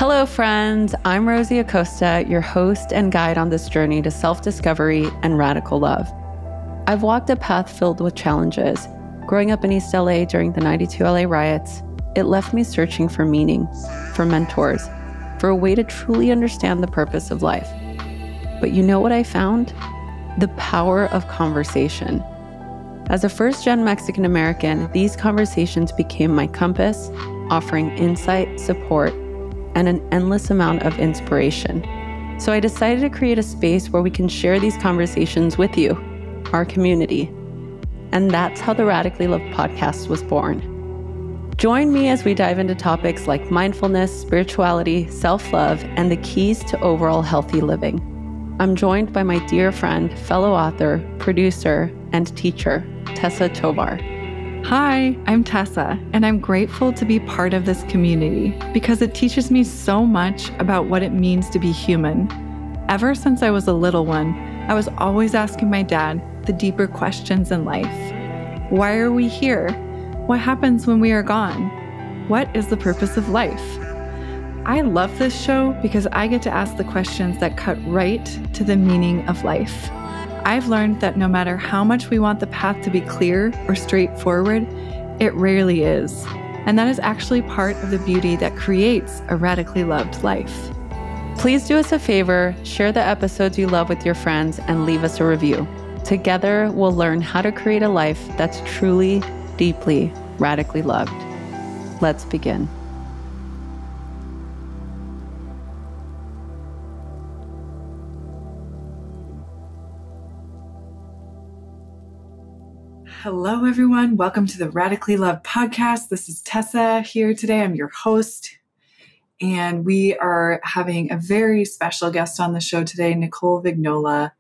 Hello, friends. I'm Rosie Acosta, your host and guide on this journey to self-discovery and radical love. I've walked a path filled with challenges. Growing up in East LA during the '92 LA riots, it left me searching for meaning, for mentors, for a way to truly understand the purpose of life. But you know what I found? The power of conversation. As a first-gen Mexican American, these conversations became my compass, offering insight, support, and an endless amount of inspiration. So I decided to create a space where we can share these conversations with you, our community. And that's how the Radically Love podcast was born. Join me as we dive into topics like mindfulness, spirituality, self-love, and the keys to overall healthy living. I'm joined by my dear friend, fellow author, producer, and teacher, Tessa Tovar. Hi, I'm Tessa, and I'm grateful to be part of this community because it teaches me so much about what it means to be human. Ever since I was a little one, I was always asking my dad the deeper questions in life. Why are we here? What happens when we are gone? What is the purpose of life? I love this show because I get to ask the questions that cut right to the meaning of life. I've learned that no matter how much we want the path to be clear or straightforward, it rarely is. And that is actually part of the beauty that creates a radically loved life. Please do us a favor, share the episodes you love with your friends, and leave us a review. Together, we'll learn how to create a life that's truly, deeply, radically loved. Let's begin. Hello, everyone. Welcome to the Radically Love podcast. This is Tessa here today. I'm your host, and we are having a very special guest on the show today, Nicole Vignola,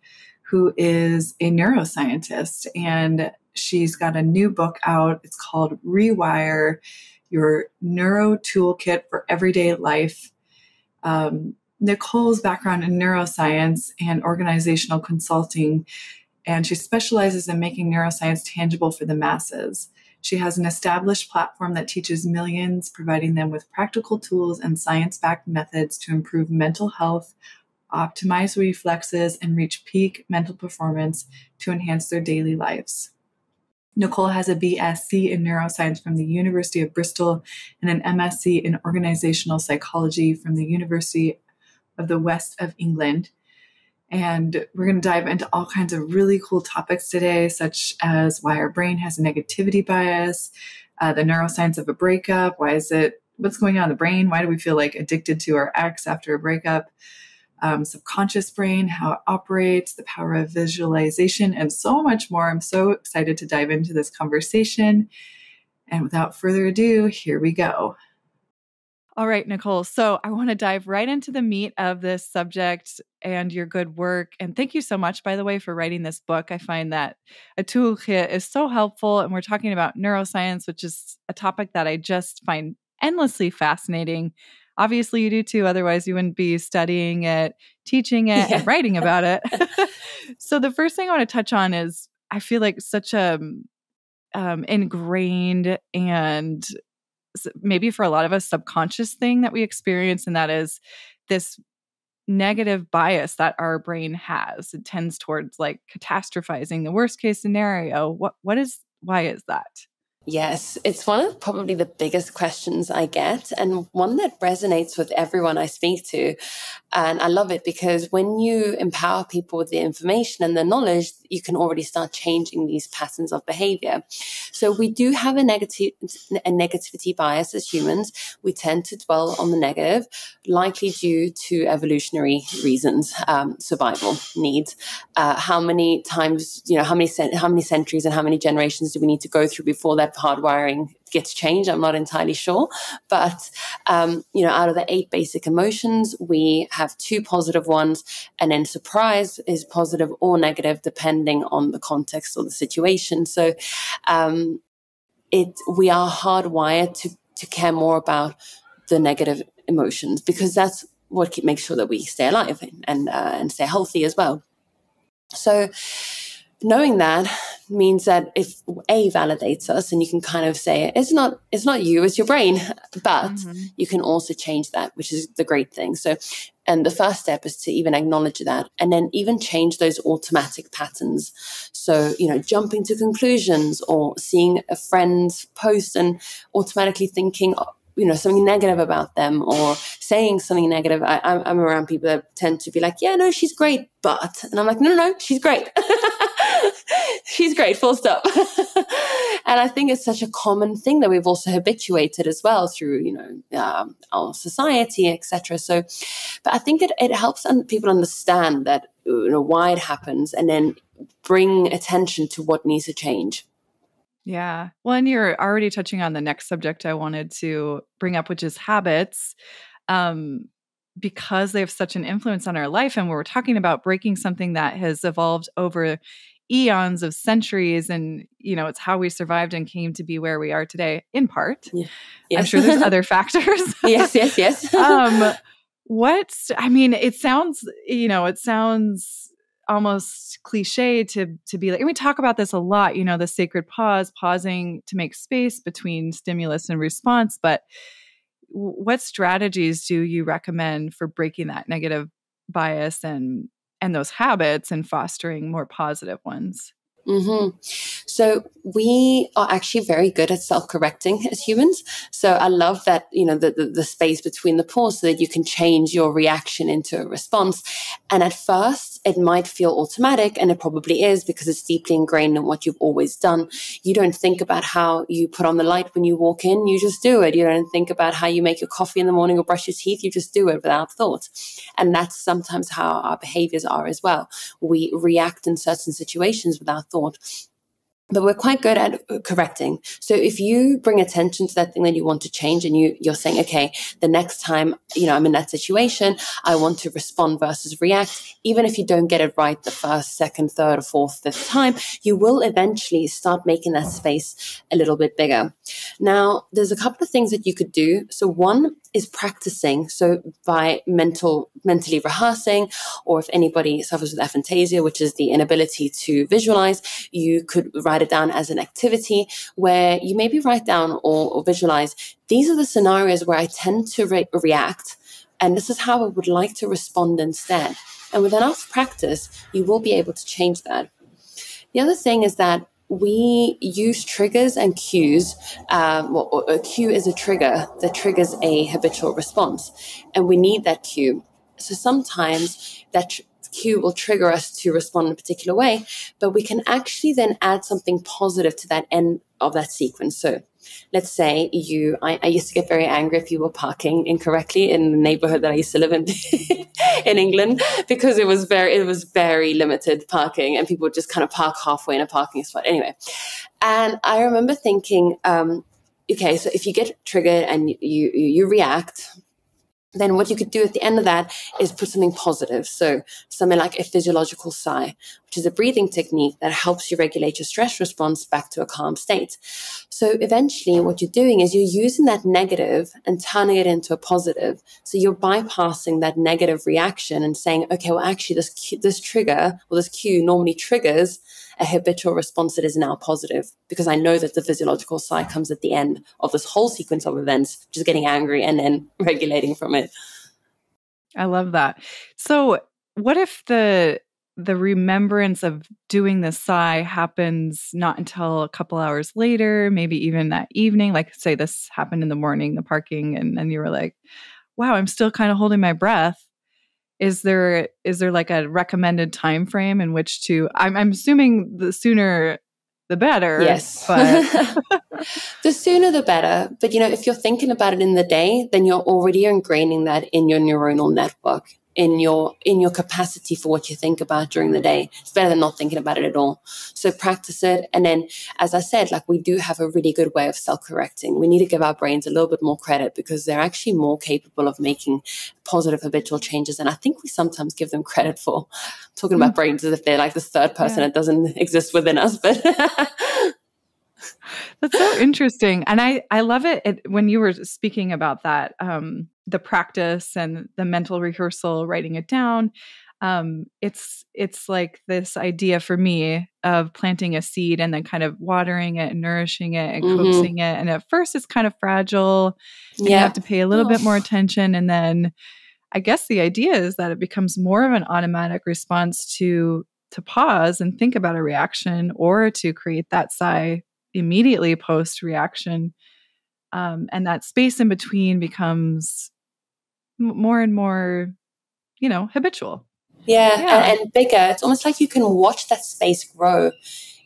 who is a neuroscientist, and she's got a new book out. It's called Rewire, Your Neuro Toolkit for Everyday Life. Nicole's background in neuroscience and organizational consulting, and she specializes in making neuroscience tangible for the masses. She has an established platform that teaches millions, providing them with practical tools and science-backed methods to improve mental health, optimize reflexes, and reach peak mental performance to enhance their daily lives. Nicole has a BSc in neuroscience from the University of Bristol and an MSc in organizational psychology from the University of the West of England. And we're going to dive into all kinds of really cool topics today, such as why our brain has a negativity bias, the neuroscience of a breakup, what's going on in the brain, why do we feel like addicted to our ex after a breakup, subconscious brain, how it operates, the power of visualization, and so much more. I'm so excited to dive into this conversation. And without further ado, here we go. All right, Nicole. So I want to dive right into the meat of this subject and your good work. And thank you so much, by the way, for writing this book. I find that a toolkit is so helpful. And we're talking about neuroscience, which is a topic that I just find endlessly fascinating. Obviously, you do too. Otherwise, you wouldn't be studying it, teaching it, and writing about it. So the first thing I want to touch on is I feel like such a ingrained and maybe for a lot of us subconscious thing that we experience, and that is this negative bias that our brain has. It tends towards like catastrophizing the worst case scenario. Why is that? Yes, it's one of probably the biggest questions I get, and one that resonates with everyone I speak to. And I love it because when you empower people with the information and the knowledge, you can already start changing these patterns of behavior. So we do have a negativity bias as humans. We tend to dwell on the negative, likely due to evolutionary reasons, survival needs. How many times, how many centuries and how many generations do we need to go through before that hardwiring gets changed? I'm not entirely sure. But, out of the 8 basic emotions, we have 2 positive ones. And then surprise is positive or negative, depending on the context or the situation. So we are hardwired to care more about the negative emotions because that's what makes sure that we stay alive and stay healthy as well. So knowing that means that if A validates us, and you can kind of say, it's not you, it's your brain, but you can also change that, which is the great thing. So, and the first step is to even acknowledge that, and then even change those automatic patterns. So, jumping to conclusions, or seeing a friend's post and automatically thinking, something negative about them, or saying something negative. I'm around people that tend to be like, yeah, no, she's great, but, and I'm like, no, she's great. She's great, full stop. And I think it's such a common thing that we've also habituated as well through, our society, etc. So, but I think it helps people understand that, why it happens, and then bring attention to what needs to change. Yeah. Well, and you're already touching on the next subject I wanted to bring up, which is habits, because they have such an influence on our life. And we're talking about breaking something that has evolved over eons of centuries. And, it's how we survived and came to be where we are today, in part. Yeah. Yes. I'm sure there's other factors. Yes. It sounds almost cliche to be like, and we talk about this a lot, the sacred pause, pausing to make space between stimulus and response. But what strategies do you recommend for breaking that negative bias and those habits and fostering more positive ones? Mm-hmm. So we are actually very good at self-correcting as humans. So I love that, the space between the pause, so that you can change your reaction into a response. And at first it might feel automatic, and it probably is, because it's deeply ingrained in what you've always done. You don't think about how you put on the light when you walk in, you just do it. You don't think about how you make your coffee in the morning or brush your teeth, you just do it without thought. And that's sometimes how our behaviors are as well. We react in certain situations without thought. But we're quite good at correcting. So if you bring attention to that thing that you want to change, and you're saying, okay, the next time, I'm in that situation, I want to respond versus react. Even if you don't get it right the first, second, third, or fourth, fifth time, you will eventually start making that space a little bit bigger. Now, there's a couple of things that you could do. So one is practicing. So by mentally rehearsing, or if anybody suffers with aphantasia, which is the inability to visualize, you could write it down as an activity where you maybe write down or visualize, these are the scenarios where I tend to react, and this is how I would like to respond instead. And with enough practice, you will be able to change that. The other thing is that we use triggers and cues. A cue is a trigger that triggers a habitual response, and we need that cue. So sometimes that cue will trigger us to respond in a particular way, but we can actually then add something positive to that end of that sequence. So let's say I used to get very angry if you were parking incorrectly in the neighborhood that I used to live in in England, because it was very limited parking, and people would just kind of park halfway in a parking spot. Anyway, and I remember thinking, okay, so if you get triggered and you react, then what you could do at the end of that is put something positive. So something like a physiological sigh, which is a breathing technique that helps you regulate your stress response back to a calm state. So eventually what you're doing is you're using that negative and turning it into a positive. So you're bypassing that negative reaction and saying, okay, well, actually this trigger, or this cue normally triggers a habitual response that is now positive, because I know that the physiological sigh comes at the end of this whole sequence of events, just getting angry and then regulating from it. I love that. So what if the remembrance of doing the sigh happens not until a couple hours later, maybe even that evening? Like, say this happened in the morning, the parking, and then you were like, wow, I'm still kind of holding my breath. Is there like a recommended time frame in which to? I'm assuming the sooner the better. Yes, but the sooner the better. But if you're thinking about it in the day, then you're already ingraining that in your neuronal network, in your capacity for what you think about during the day. It's better than not thinking about it at all. So practice it. And then, as I said, like, we do have a really good way of self-correcting. We need to give our brains a little bit more credit, because they're actually more capable of making positive habitual changes. And I think we sometimes give them credit for talking about brains as if they're like this third person that doesn't exist within us. But that's so interesting. And I love it when you were speaking about that, the practice and the mental rehearsal, writing it down. It's like this idea for me of planting a seed and then kind of watering it and nourishing it and coaxing it. And at first it's kind of fragile and you have to pay a little bit more attention. And then I guess the idea is that it becomes more of an automatic response to pause and think about a reaction, or to create that sigh immediately post reaction. And that space in between becomes more and more, habitual. Yeah. And bigger. It's almost like you can watch that space grow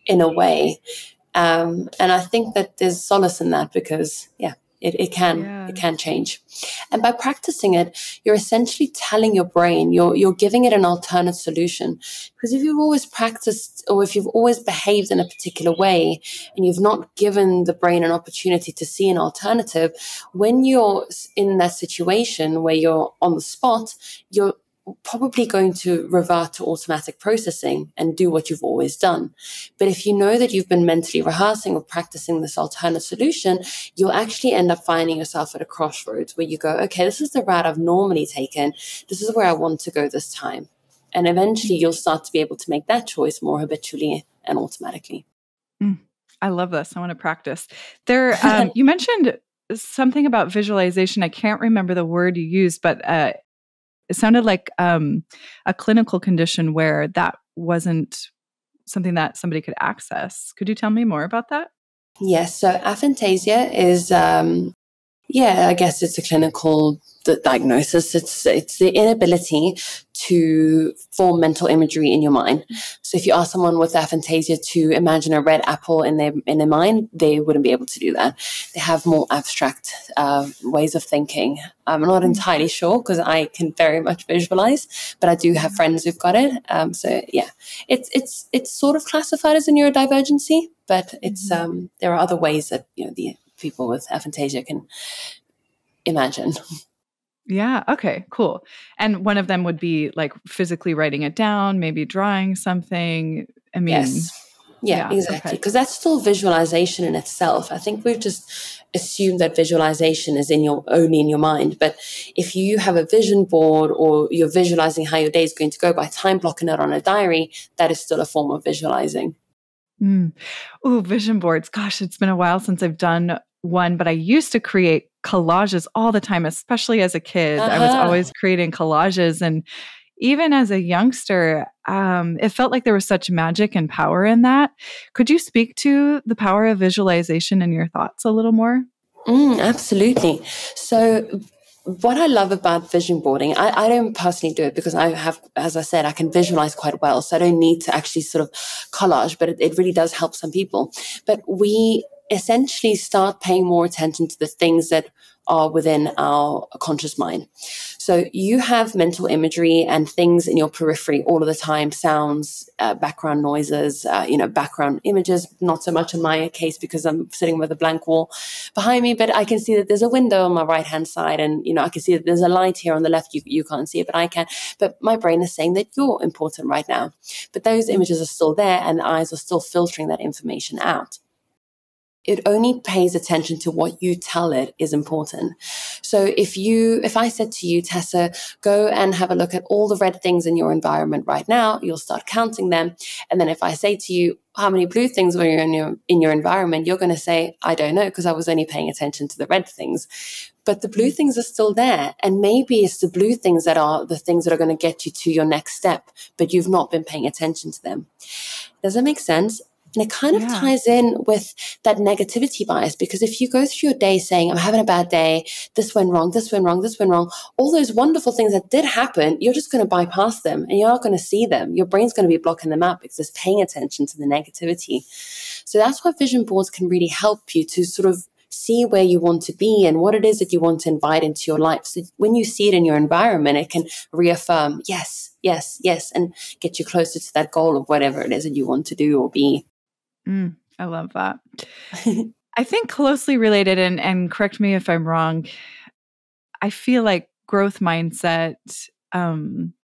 in a way. And I think that there's solace in that because, it can change. And by practicing it, you're essentially telling your brain, you're giving it an alternate solution. Because if you've always practiced, or if you've always behaved in a particular way, and you've not given the brain an opportunity to see an alternative, when you're in that situation where you're on the spot, you're probably going to revert to automatic processing and do what you've always done. But if you know that you've been mentally rehearsing or practicing this alternate solution, you'll actually end up finding yourself at a crossroads where you go, okay, this is the route I've normally taken. This is where I want to go this time. And eventually you'll start to be able to make that choice more habitually and automatically. I love this. I want to practice. There, you mentioned something about visualization. I can't remember the word you used, but it sounded like a clinical condition where that wasn't something that somebody could access. Could you tell me more about that? Yes. So aphantasia is, I guess it's a clinical diagnosis. It's the inability to form mental imagery in your mind. So if you ask someone with aphantasia to imagine a red apple in their mind, they wouldn't be able to do that. They have more abstract ways of thinking. I'm not entirely sure because I can very much visualize, but I do have friends who've got it. It's sort of classified as a neurodivergency, but it's there are other ways that the people with aphantasia can imagine. Yeah. Okay, cool. And one of them would be like physically writing it down, maybe drawing something. I mean, yes. Yeah, exactly. Because that's still visualization in itself. I think we've just assumed that visualization is only in your mind. But if you have a vision board or you're visualizing how your day is going to go by time blocking it on a diary, that is still a form of visualizing. Oh, vision boards. Gosh, it's been a while since I've done one, but I used to create collages all the time, especially as a kid. I was always creating collages. And even as a youngster, it felt like there was such magic and power in that. Could you speak to the power of visualization in your thoughts a little more? Absolutely. So what I love about vision boarding, I don't personally do it because I have, as I said, I can visualize quite well. So I don't need to actually sort of collage, but it really does help some people. But we essentially start paying more attention to the things that are within our conscious mind. So you have mental imagery and things in your periphery all of the time, sounds, background noises, background images, not so much in my case because I'm sitting with a blank wall behind me, but I can see that there's a window on my right-hand side and, I can see that there's a light here on the left. You can't see it, but I can. But my brain is saying that you're important right now. But those images are still there and the eyes are still filtering that information out. It only pays attention to what you tell it is important. So if I said to you, Tessa, go and have a look at all the red things in your environment right now, you'll start counting them. And then if I say to you, how many blue things were in your environment, you're going to say, I don't know, because I was only paying attention to the red things. But the blue things are still there. And maybe it's the blue things that are the things that are going to get you to your next step, but you've not been paying attention to them. Does that make sense? And it kind of ties in with that negativity bias, because if you go through your day saying, I'm having a bad day, this went wrong, this went wrong, this went wrong, all those wonderful things that did happen, you're just going to bypass them and you're not going to see them. Your brain's going to be blocking them out because it's paying attention to the negativity. So that's why vision boards can really help you to sort of see where you want to be and what it is that you want to invite into your life. So when you see it in your environment, it can reaffirm, yes, yes, yes, and get you closer to that goal of whatever it is that you want to do or be. I love that. I think closely related, and correct me if I'm wrong, I feel like growth mindset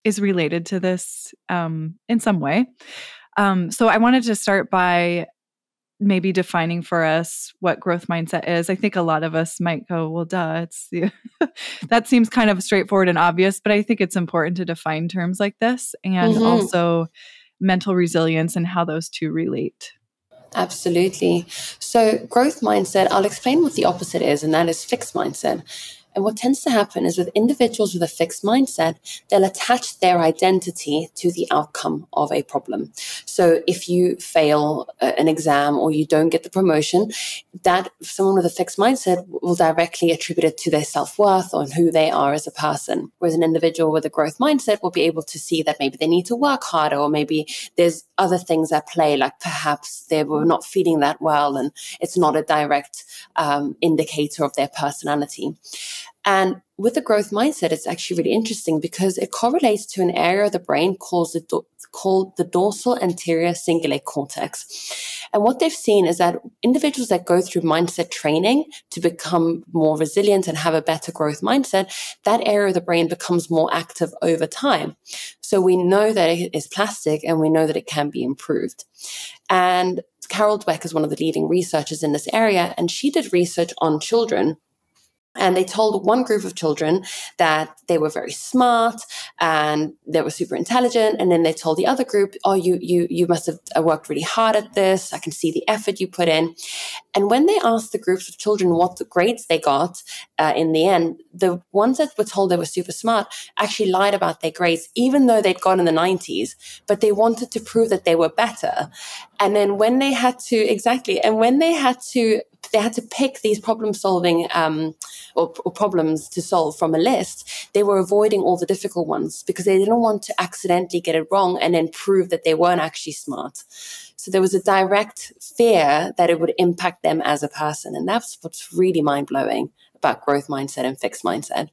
is related to this in some way. So I wanted to start by maybe defining for us what growth mindset is. I think a lot of us might go, well, duh, it's that seems kind of straightforward and obvious, but I think it's important to define terms like this and also mental resilience and how those two relate. Absolutely. So growth mindset, I'll explain what the opposite is, and that is fixed mindset. And what tends to happen is with individuals with a fixed mindset, they'll attach their identity to the outcome of a problem. So if you fail an exam or you don't get the promotion, that someone with a fixed mindset will directly attribute it to their self-worth or who they are as a person. Whereas an individual with a growth mindset will be able to see that maybe they need to work harder, or maybe there's other things at play, like perhaps they were not feeling that well and it's not a direct indicator of their personality. And with the growth mindset, it's actually really interesting because it correlates to an area of the brain called the dorsal anterior cingulate cortex. And what they've seen is that individuals that go through mindset training to become more resilient and have a better growth mindset, that area of the brain becomes more active over time. So we know that it is plastic and we know that it can be improved. And Carol Dweck is one of the leading researchers in this area, and she did research on children. And they told one group of children that they were very smart and they were super intelligent. And then they told the other group, oh, you must have worked really hard at this. I can see the effort you put in. And when they asked the groups of children what the grades they got in the end, the ones that were told they were super smart actually lied about their grades, even though they'd gone in the 90s, but they wanted to prove that they were better. And then when they had to, they had to pick these problem-solving or problems to solve from a list, they were avoiding all the difficult ones because they didn't want to accidentally get it wrong and then prove that they weren't actually smart. So there was a direct fear that it would impact them as a person. And that's what's really mind-blowing about growth mindset and fixed mindset.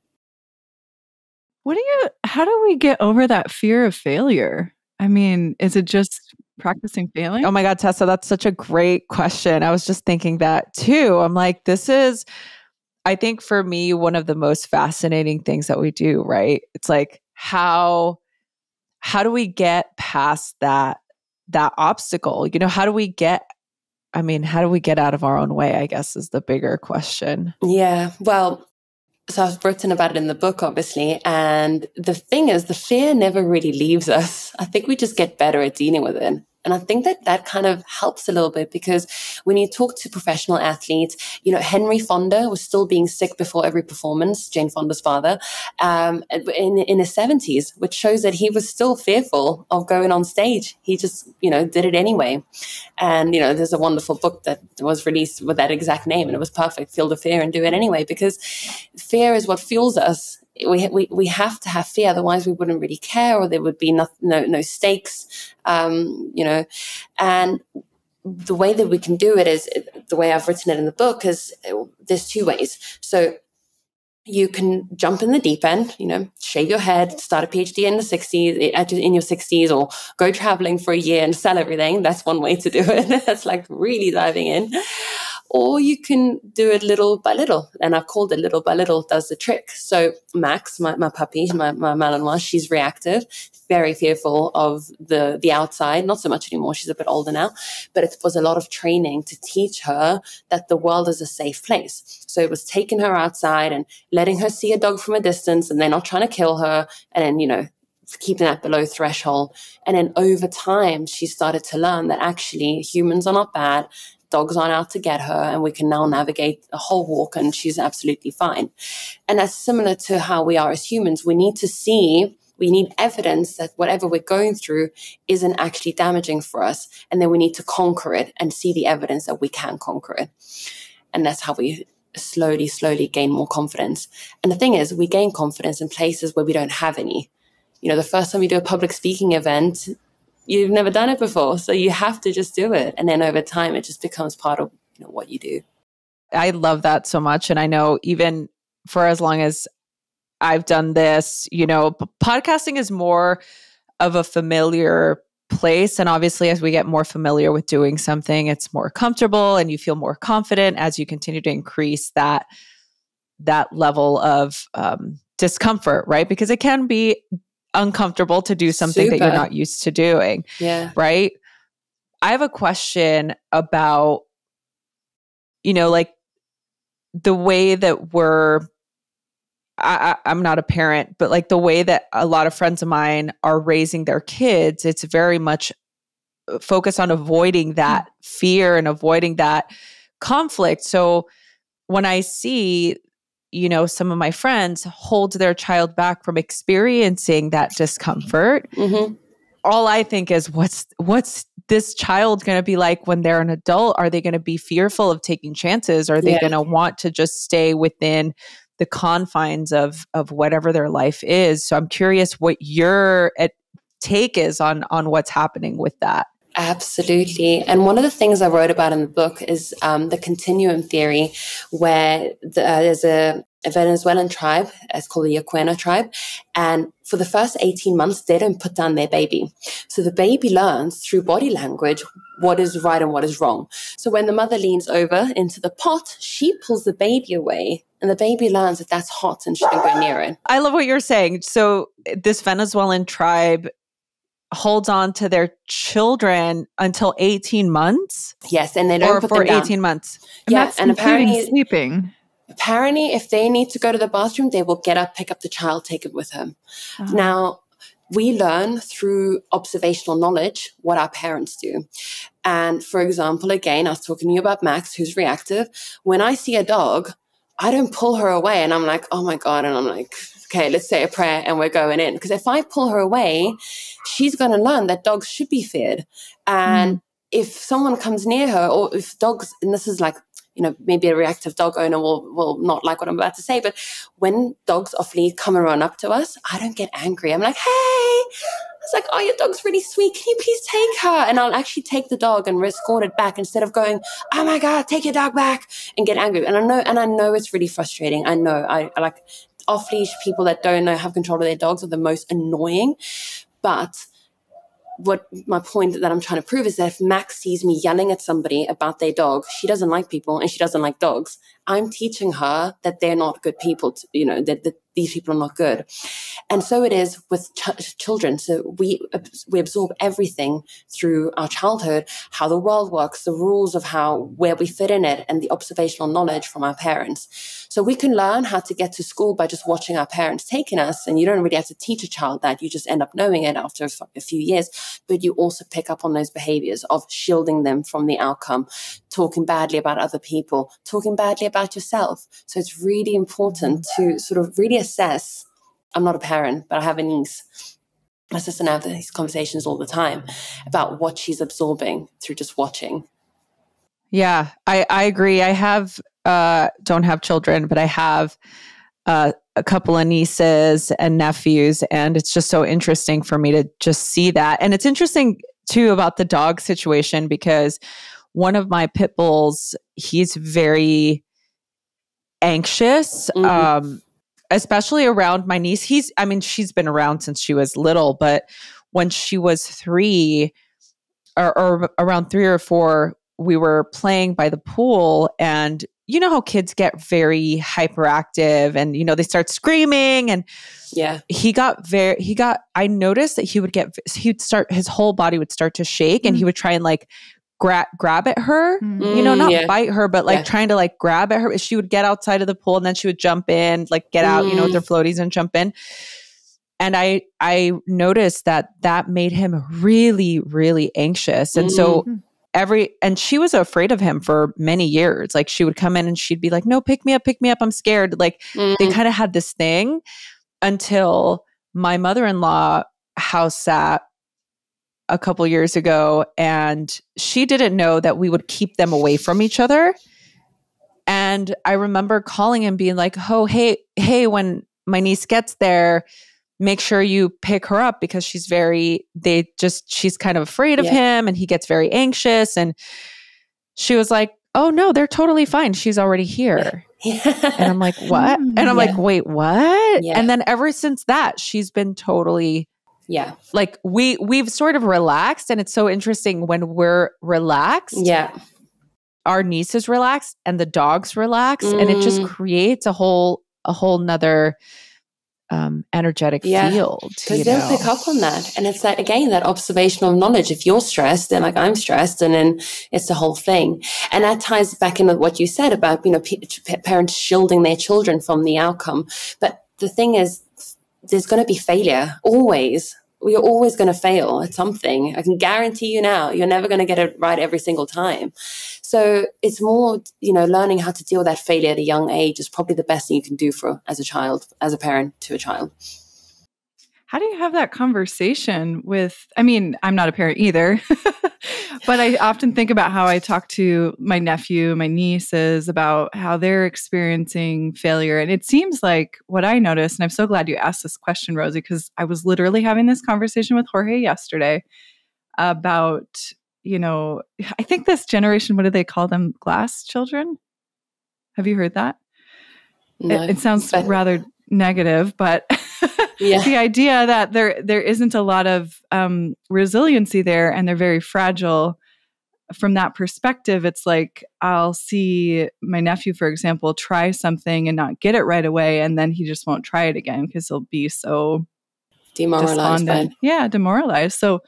How do we get over that fear of failure? I mean, is it just practicing failing? Oh my God, Tessa, that's such a great question. I was just thinking that too. I'm like, this is, I think for me, one of the most fascinating things that we do, right? It's like, how do we get past that obstacle? You know, how do we get out of our own way, I guess, is the bigger question. Yeah, well, so I've written about it in the book, obviously. And the thing is, the fear never really leaves us. I think we just get better at dealing with it. And I think that kind of helps a little bit because when you talk to professional athletes, you know, Henry Fonda was still being sick before every performance, Jane Fonda's father, in his 70s, which shows that he was still fearful of going on stage. He just, you know, did it anyway. And, you know, there's a wonderful book that was released with that exact name, and it was perfect, Feel the Fear and Do It Anyway, because fear is what fuels us. We have to have fear, otherwise we wouldn't really care, or there would be no stakes, you know. And the way that we can do it is the way I've written it in the book is there's two ways. So you can jump in the deep end, you know, shave your head, start a PhD in your 60s, or go traveling for a year and sell everything. That's one way to do it. That's like really diving in. Or you can do it little by little. And I've called it little by little does the trick. So Max, my puppy, my Malinois, she's reactive, very fearful of the outside. Not so much anymore. She's a bit older now. But it was a lot of training to teach her that the world is a safe place. So it was taking her outside and letting her see a dog from a distance, and they're not trying to kill her. And then, you know, keeping that below threshold. And then over time, she started to learn that actually humans are not bad. Dogs aren't out to get her, and we can now navigate a whole walk and she's absolutely fine. And that's similar to how we are as humans. We need evidence that whatever we're going through isn't actually damaging for us. And then we need to conquer it and see the evidence that we can conquer it. And that's how we slowly gain more confidence. And the thing is, we gain confidence in places where we don't have any. You know, the first time you do a public speaking event, you've never done it before. So you have to just do it. And then over time, it just becomes part of, you know, what you do. I love that so much. And I know even for as long as I've done this, you know, podcasting is more of a familiar place. And obviously, as we get more familiar with doing something, it's more comfortable and you feel more confident as you continue to increase that level of discomfort, right? Because it can be uncomfortable to do something that you're not used to doing. Yeah. Right. I have a question about, you know, like the way that we're I'm not a parent, but like the way that a lot of friends of mine are raising their kids, it's very much focused on avoiding that fear and avoiding that conflict. So when I see, some of my friends hold their child back from experiencing that discomfort, all I think is, what's this child going to be like when they're an adult? Are they going to be fearful of taking chances? Are they going to want to just stay within the confines of whatever their life is? So I'm curious what your take is on what's happening with that. Absolutely. And one of the things I wrote about in the book is the continuum theory, where there's a Venezuelan tribe, it's called the Yaquena tribe. And for the first 18 months, they don't put down their baby. So the baby learns through body language what is right and what is wrong. So when the mother leans over into the pot, she pulls the baby away, and the baby learns that that's hot and shouldn't go near it. I love what you're saying. So this Venezuelan tribe holds on to their children until 18 months? Yes, and they don't put them down. 18 months. And that's and apparently sleeping. Apparently, if they need to go to the bathroom, they will get up, pick up the child, take it with them. Oh. Now, we learn through observational knowledge what our parents do. And for example, again, I was talking to you about Max, who's reactive. When I see a dog, I don't pull her away and I'm like, oh my God. And I'm like, okay, let's say a prayer and we're going in. Because if I pull her away, she's going to learn that dogs should be feared. And if someone comes near her, or if dogs, and this is like, maybe a reactive dog owner will not like what I'm about to say, but when dogs off-lead come and run up to us, I don't get angry. I'm like, hey, it's like, oh, your dog's really sweet. Can you please take her? And I'll actually take the dog and escort it back instead of going, oh my God, take your dog back, and get angry. And I know it's really frustrating. I know I like off-leash people that don't have control of their dogs are the most annoying. But what my point that I'm trying to prove is that if Max sees me yelling at somebody about their dog, she doesn't like people and she doesn't like dogs. I'm teaching her that they're not good people, that these people are not good. And so it is with children. So we absorb everything through our childhood, how the world works, the rules of where we fit in it, and the observational knowledge from our parents. So we can learn how to get to school by just watching our parents taking us. And you don't really have to teach a child that. You just end up knowing it after a few years. But you also pick up on those behaviors of shielding them from the outcome, talking badly about other people, talking badly about yourself. So it's really important to sort of really assess. I'm not a parent, but I have a niece. My sister and I have these conversations all the time about what she's absorbing through just watching. Yeah, I agree. I don't have children, but I have a couple of nieces and nephews, and it's just so interesting for me to just see that. And it's interesting too about the dog situation, because one of my pit bulls, he's very anxious, especially around my niece. She's been around since she was little, but when she was 3 or around 3 or 4, we were playing by the pool, and you know how kids get very hyperactive and, they start screaming, and I noticed that his whole body would start to shake, and he would try and like grab at her, not bite her, but like trying to like grab at her. She would get outside of the pool and then she would jump in, like get out, with their floaties and jump in. And I noticed that made him really, really anxious. And so and she was afraid of him for many years. Like she would come in and she'd be like, no, pick me up, I'm scared. Like they kind of had this thing until my mother-in-law house sat a couple years ago, and she didn't know that we would keep them away from each other. And I remember calling him being like, oh, hey, when my niece gets there, make sure you pick her up, because she's kind of afraid of him, and he gets very anxious. And she was like, oh no, they're totally fine. She's already here. Yeah. And I'm like, what? And I'm like, wait, what? Yeah. And then ever since that, she's been totally like we've sort of relaxed. And it's so interesting when we're relaxed. Yeah. Our niece is relaxed and the dog's relaxed. And it just creates a whole nother energetic field. Because they'll pick up on that. And it's that, again, that observational knowledge. If you're stressed, then like I'm stressed, and then it's the whole thing. And that ties back in with what you said about, parents shielding their children from the outcome. But the thing is, there's going to be failure always. We are always going to fail at something. I can guarantee you now, you're never going to get it right every single time. So it's more, learning how to deal with that failure at a young age is probably the best thing you can do as a parent to a child. How do you have that conversation with, I'm not a parent either, but I often think about how I talk to my nephew, my nieces about how they're experiencing failure. And it seems like what I noticed, and I'm so glad you asked this question, Rosie, because I was literally having this conversation with Jorge yesterday about, I think this generation, what do they call them? Glass children? Have you heard that? No, it sounds rather negative, but yeah. The idea that there isn't a lot of resiliency there, and they're very fragile. From that perspective, it's like I'll see my nephew, for example, try something and not get it right away, and then he just won't try it again because he'll be so demoralized. Demoralized. So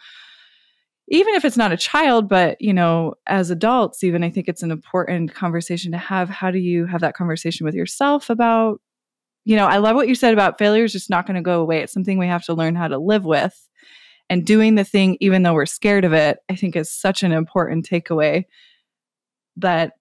even if it's not a child, but as adults, even I think it's an important conversation to have. How do you have that conversation with yourself about? I love what you said about failure is just not going to go away. It's something we have to learn how to live with. And doing the thing, even though we're scared of it, I think is such an important takeaway. But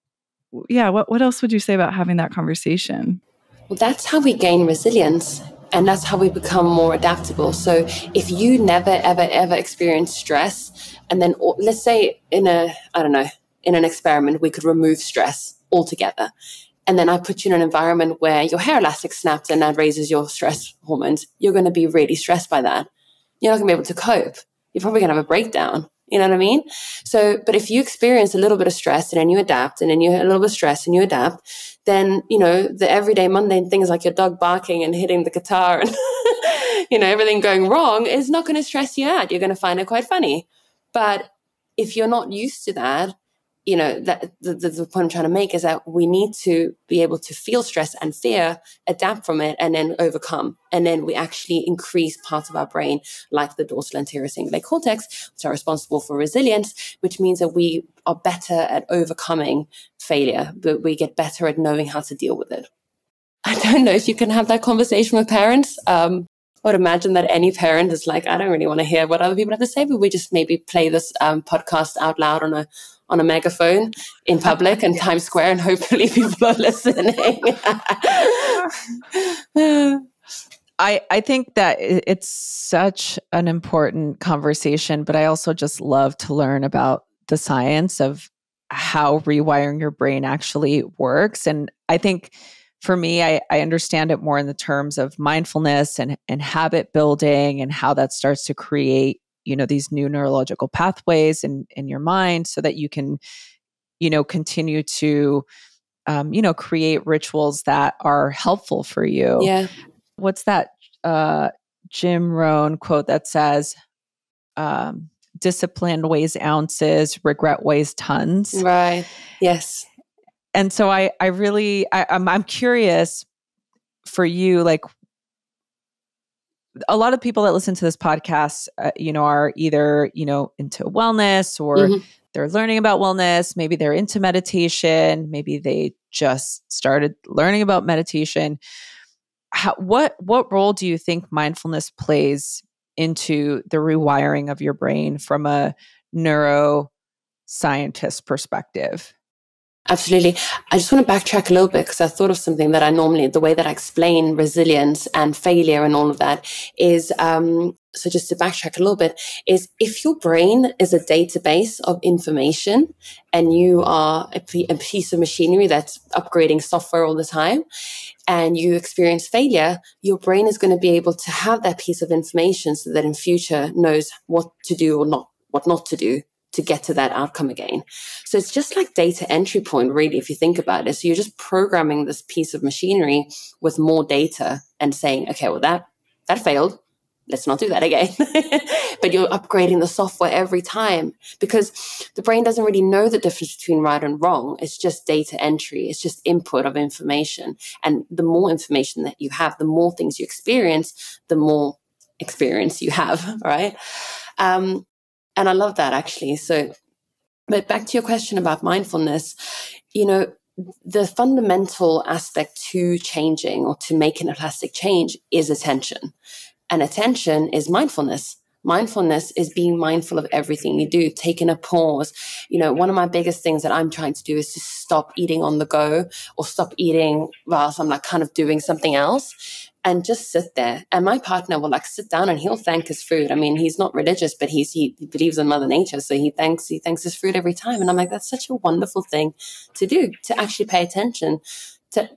what else would you say about having that conversation? Well, that's how we gain resilience. And that's how we become more adaptable. So if you never, ever, ever experience stress, and then let's say in an experiment, we could remove stress altogether. And then I put you in an environment where your hair elastic snaps and that raises your stress hormones. You're going to be really stressed by that. You're not going to be able to cope. You're probably going to have a breakdown. You know what I mean? So, but if you experience a little bit of stress and then you adapt, and then you a little bit of stress and you adapt, then, the everyday mundane things like your dog barking and hitting the guitar and, everything going wrong is not going to stress you out. You're going to find it quite funny. But if you're not used to that, that the point I'm trying to make is that we need to be able to feel stress and fear, adapt from it, and then overcome. And then we actually increase parts of our brain, like the dorsal anterior cingulate cortex, which are responsible for resilience, which means that we are better at overcoming failure, but we get better at knowing how to deal with it. I don't know if you can have that conversation with parents. I would imagine that any parent is like, I don't really want to hear what other people have to say, but we just maybe play this podcast out loud on a megaphone in public in Times Square, and hopefully people are listening. I think that it's such an important conversation, but I also just love to learn about the science of how rewiring your brain actually works. And I think for me, I understand it more in the terms of mindfulness and habit building, and how that starts to create, these new neurological pathways in your mind, so that you can, continue to, create rituals that are helpful for you. Yeah. What's that Jim Rohn quote that says, discipline weighs ounces, regret weighs tons? Right. Yes. And so I'm curious for you, like, a lot of people that listen to this podcast, are either, into wellness, or they're learning about wellness. Maybe they're into meditation. Maybe they just started learning about meditation. What role do you think mindfulness plays into the rewiring of your brain from a neuroscientist perspective? Absolutely. I just want to backtrack a little bit, because I thought of something that the way that I explain resilience and failure and all of that is, so just to backtrack a little bit, is if your brain is a database of information and you are a piece of machinery that's upgrading software all the time, and you experience failure, your brain is going to be able to have that piece of information so that in future knows what to do or what not to do to get to that outcome again. So it's just like data entry point, really, if you think about it. So you're just programming this piece of machinery with more data and saying, okay, well, that failed. Let's not do that again. But you're upgrading the software every time, because the brain doesn't really know the difference between right and wrong. It's just data entry. It's just input of information. And the more information that you have, the more things you experience, the more experience you have, right? And I love that, actually. So, but back to your question about mindfulness, the fundamental aspect to changing or to making a plastic change is attention. And attention is mindfulness. Mindfulness is being mindful of everything you do, taking a pause. One of my biggest things that I'm trying to do is to stop eating on the go, or stop eating whilst I'm like kind of doing something else, and just sit there. And my partner will like sit down and he'll thank his food. I mean, he's not religious, but he believes in Mother Nature. So he thanks his food every time. And I'm like, that's such a wonderful thing to do, to actually pay attention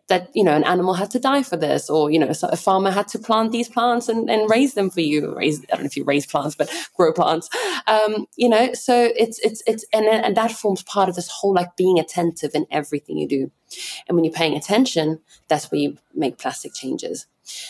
that an animal had to die for this, or so a farmer had to plant these plants and raise them for you. I don't know if you raise plants, but grow plants. So it's and that forms part of this whole like being attentive in everything you do. And when you're paying attention, that's where you make plastic changes.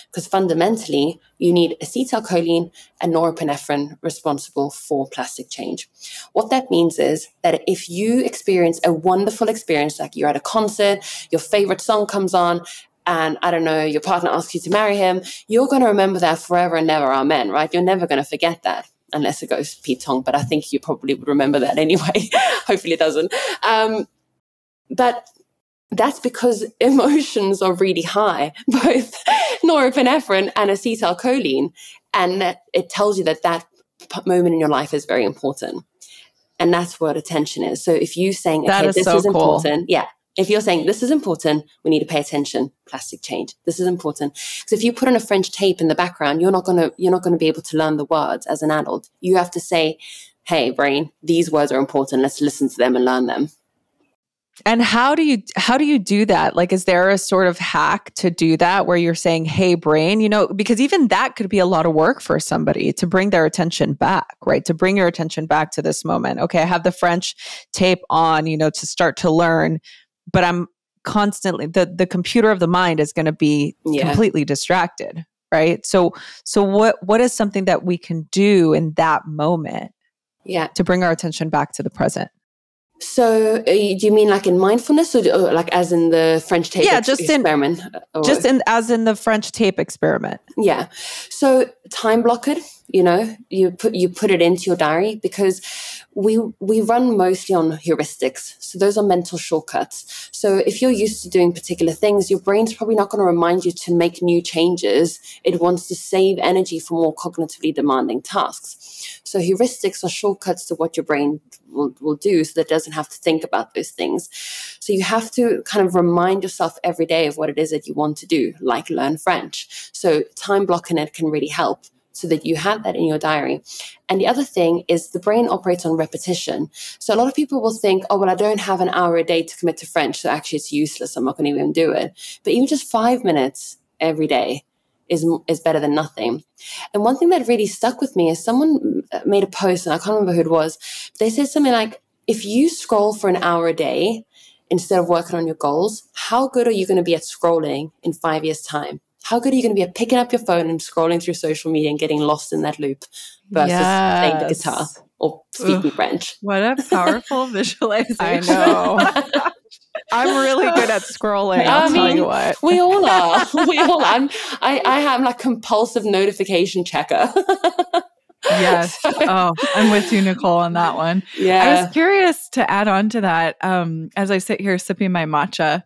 Because fundamentally, you need acetylcholine and norepinephrine responsible for plastic change. What that means is that if you experience a wonderful experience, like you're at a concert, your favorite song comes on, and I don't know, your partner asks you to marry him, you're going to remember that forever and never, amen, right? You're never going to forget that, unless it goes Pete Tong, but I think you probably would remember that anyway. Hopefully it doesn't. But that's because emotions are really high, both norepinephrine and acetylcholine. And it tells you that moment in your life is very important. And that's what attention is. So if you're saying, okay, this is important. Yeah. If you're saying this is important, we need to pay attention, plastic change. This is important. So if you put on a French tape in the background, you're not going to be able to learn the words as an adult. You have to say, hey, brain, these words are important. Let's listen to them and learn them. And how do you do that? Like, is there a sort of hack to do that where you're saying, hey, brain, because even that could be a lot of work for somebody to bring their attention back, right? To bring your attention back to this moment. Okay, I have the French tape on, to start to learn, but I'm constantly, the computer of the mind is going to be completely distracted, right? So what is something that we can do in that moment to bring our attention back to the present? So do you mean like in mindfulness or like as in the French tape experiment? As in the French tape experiment. Yeah. So time block it, you put it into your diary, because we run mostly on heuristics. So those are mental shortcuts. So if you're used to doing particular things, your brain's probably not going to remind you to make new changes. It wants to save energy for more cognitively demanding tasks. So heuristics are shortcuts to what your brain will do, so that it doesn't have to think about those things. So you have to kind of remind yourself every day of what it is that you want to do, like learn French. So time blocking it can really help, so that you have that in your diary. And the other thing is the brain operates on repetition. So a lot of people will think, oh, well, I don't have an hour a day to commit to French, so actually it's useless. I'm not going to even do it. But even just 5 minutes every day is better than nothing. And one thing that really stuck with me is someone made a post, and I can't remember who it was. They said something like, if you scroll for an hour a day instead of working on your goals, how good are you going to be at scrolling in 5 years' time? How good are you going to be at picking up your phone and scrolling through social media and getting lost in that loop versus playing the guitar or speaking French? What a powerful visualization. I know. I'm really good at scrolling. I'll tell you what. We all are. I have like compulsive notification checker. Yes. Oh, I'm with you, Nicole, on that one. Yeah. I was curious to add on to that. As I sit here sipping my matcha,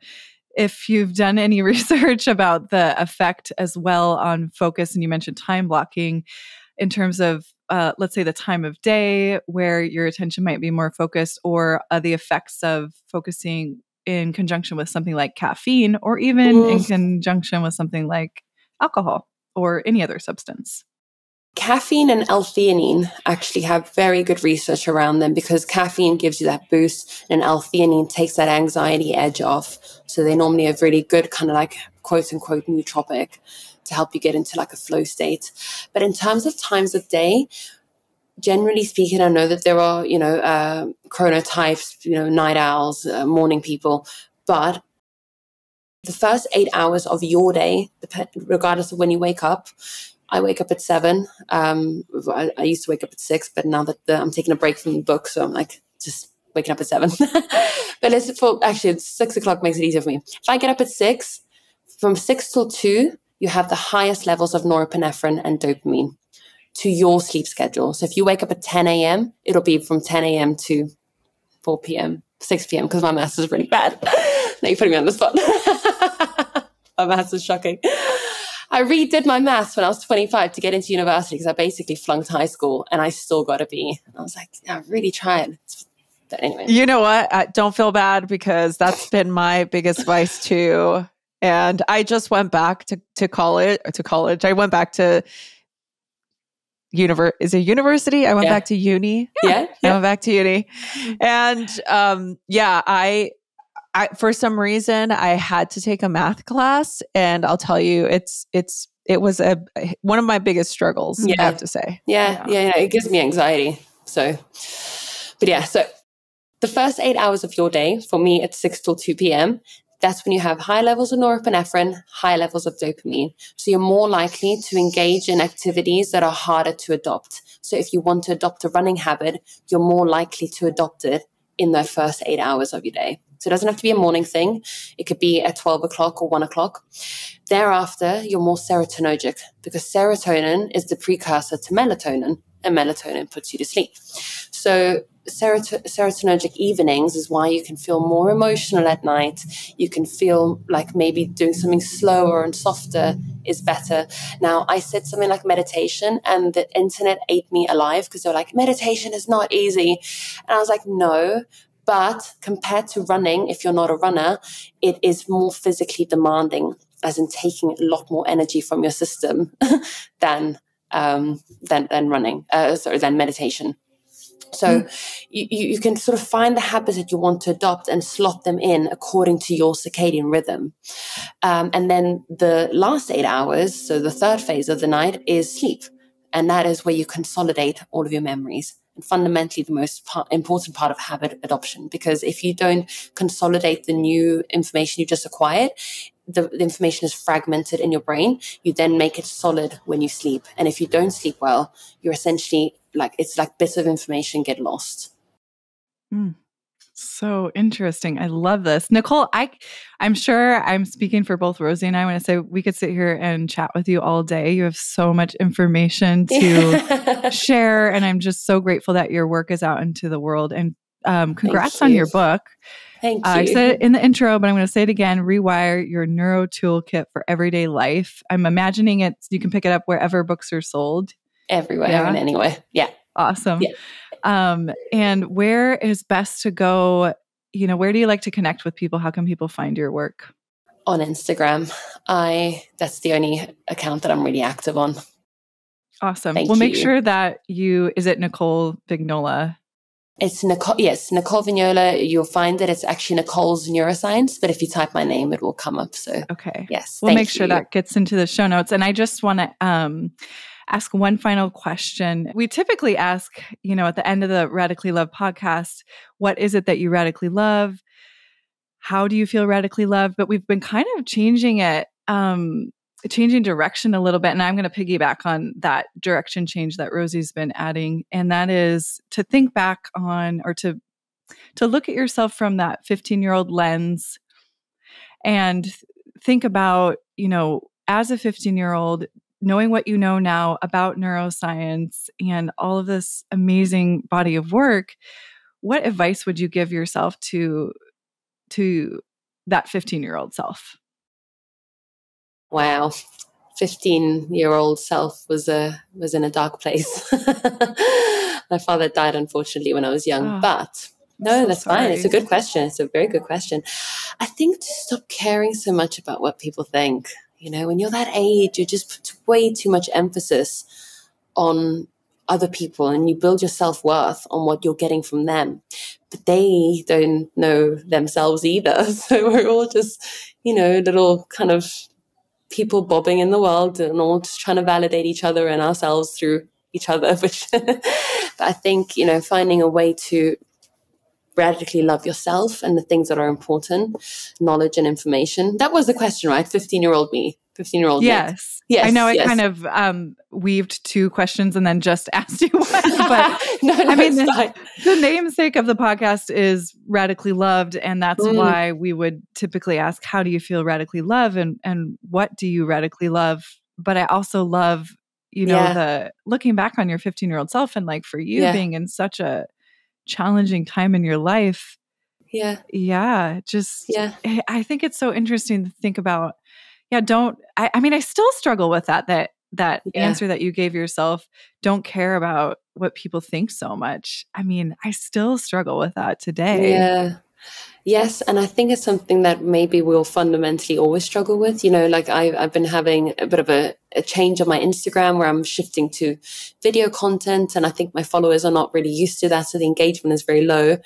if you've done any research about the effect as well on focus, and you mentioned time blocking in terms of, let's say, the time of day where your attention might be more focused, or the effects of focusing in conjunction with something like caffeine, or even in conjunction with something like alcohol or any other substance. Caffeine and L-theanine actually have very good research around them, because caffeine gives you that boost and L-theanine takes that anxiety edge off. So they normally have really good kind of like quote unquote nootropic to help you get into like a flow state. But in terms of times of day, generally speaking, I know that there are, chronotypes, night owls, morning people, but the first 8 hours of your day, regardless of when you wake up, I wake up at 7. I used to wake up at 6, but now that I'm taking a break from the book, so I'm like just waking up at 7. But it's 6 o'clock makes it easier for me. If I get up at 6, from 6 till 2, you have the highest levels of norepinephrine and dopamine to your sleep schedule. So if you wake up at 10 a.m., it'll be from 10 a.m. to 4 p.m. 6 p.m. because my maths is really bad. Now you're putting me on the spot. My maths is shocking. I redid my maths when I was 25 to get into university because I basically flunked high school and I still got a B. I was like, I really tried. But anyway. You know what? Don't feel bad because that's been my biggest vice too. And I just went back to college. I went back to university? I went back to uni. Yeah. I went back to uni. And I for some reason I had to take a math class, and I'll tell you, it was one of my biggest struggles, I have to say. Yeah. It gives me anxiety. So the first 8 hours of your day, for me, it's 6 till 2 p.m. That's when you have high levels of norepinephrine, high levels of dopamine. So you're more likely to engage in activities that are harder to adopt. So if you want to adopt a running habit, you're more likely to adopt it in the first 8 hours of your day. So it doesn't have to be a morning thing. It could be at 12 o'clock or 1 o'clock. Thereafter, you're more serotonergic because serotonin is the precursor to melatonin, and melatonin puts you to sleep. So serotonergic evenings is why you can feel more emotional at night. You can feel like maybe doing something slower and softer is better. Now, I said something like meditation, and the internet ate me alive because they were like, meditation is not easy. And I was like, no. But compared to running, if you're not a runner, it is more physically demanding, as in taking a lot more energy from your system than running, than meditation. So you can sort of find the habits that you want to adopt and slot them in according to your circadian rhythm. And then the last 8 hours, so the third phase of the night, is sleep. And that is where you consolidate all of your memories. And fundamentally, the most important part of habit adoption, because if you don't consolidate the new information you just acquired, the information is fragmented in your brain. You then make it solid when you sleep. And if you don't sleep well, you're essentially it's like bits of information get lost. So interesting. I love this. Nicole, I'm sure I'm speaking for both Rosie and I when I say we could sit here and chat with you all day. You have so much information to share. And I'm just so grateful that your work is out into the world. And congrats on your book. Thank you. I said it in the intro, but I'm going to say it again. Rewire Your Neuro Toolkit for Everyday Life. I'm imagining you can pick it up wherever books are sold. Everywhere and anywhere. Yeah. Awesome. Yeah. And where is best to go? Where do you like to connect with people? How can people find your work? On Instagram. That's the only account that I'm really active on. Awesome. Make sure that is it Nicole Vignola? It's Nicole. Yes, Nicole Vignola. You'll find that it's actually Nicole's Neuroscience, but if you type my name, it will come up. So okay. Yes. We'll make sure that gets into the show notes. And I just want to ask one final question. We typically ask, at the end of the Radically Love podcast, what is it that you radically love? How do you feel radically loved? But we've been kind of changing it, changing direction a little bit. And I'm going to piggyback on that direction change that Rosie's been adding. And that is to think back on, or to look at yourself from that 15-year-old lens and think about, as a 15-year-old, knowing what you know now about neuroscience and all of this amazing body of work, what advice would you give yourself to that 15-year-old self? Wow. 15-year-old self was in a dark place. My father died, unfortunately, when I was young, but no, that's fine. It's a good question. It's a very good question. I think to stop caring so much about what people think. When you're that age, you just put way too much emphasis on other people and you build your self-worth on what you're getting from them. But they don't know themselves either. So we're all just, little kind of people bobbing in the world and all just trying to validate each other and ourselves through each other. But I think, finding a way to radically love yourself and the things that are important, knowledge and information. That was the question, right? 15-year-old me. Yes. Yes. I know I kind of weaved two questions and then just asked you one. But the namesake of the podcast is Radically Loved. And that's why we would typically ask, how do you feel radically loved? And what do you radically love? But I also love, the looking back on your 15-year-old self and like for you being in such a challenging time in your life, Yeah. I think it's so interesting to think about. I mean, I still struggle with that answer that you gave yourself. Don't care about what people think so much. I mean, I still struggle with that today. Yeah. Yes. And I think it's something that maybe we'll fundamentally always struggle with. Like I've been having a bit of a change on my Instagram where I'm shifting to video content. And I think my followers are not really used to that. So the engagement is very low.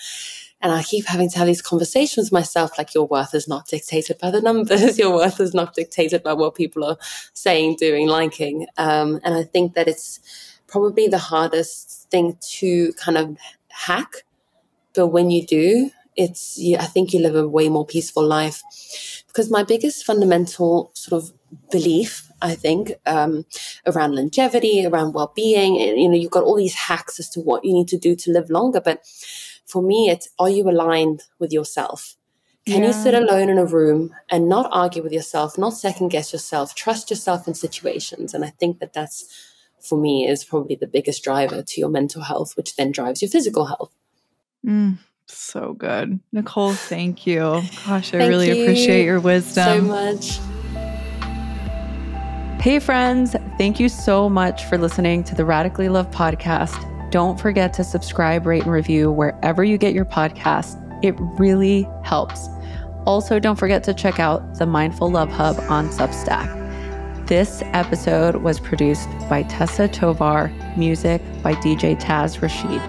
And I keep having to have these conversations with myself, like your worth is not dictated by the numbers. Your worth is not dictated by what people are saying, doing, liking. And I think that it's probably the hardest thing to kind of hack. But when you do, I think you live a way more peaceful life. Because my biggest fundamental sort of belief, I think, around longevity, around well-being, you've got all these hacks as to what you need to do to live longer. But for me, it's, are you aligned with yourself? Can you sit alone in a room and not argue with yourself, not second guess yourself, trust yourself in situations? And I think that's, for me, is probably the biggest driver to your mental health, which then drives your physical health. So good. Nicole, thank you. Gosh, I really appreciate your wisdom so much. Hey friends, thank you so much for listening to the Radically Love podcast. Don't forget to subscribe, rate, and review wherever you get your podcasts. It really helps. Also, don't forget to check out the Mindful Love Hub on Substack. This episode was produced by Tessa Tovar, music by DJ Taz Rashid.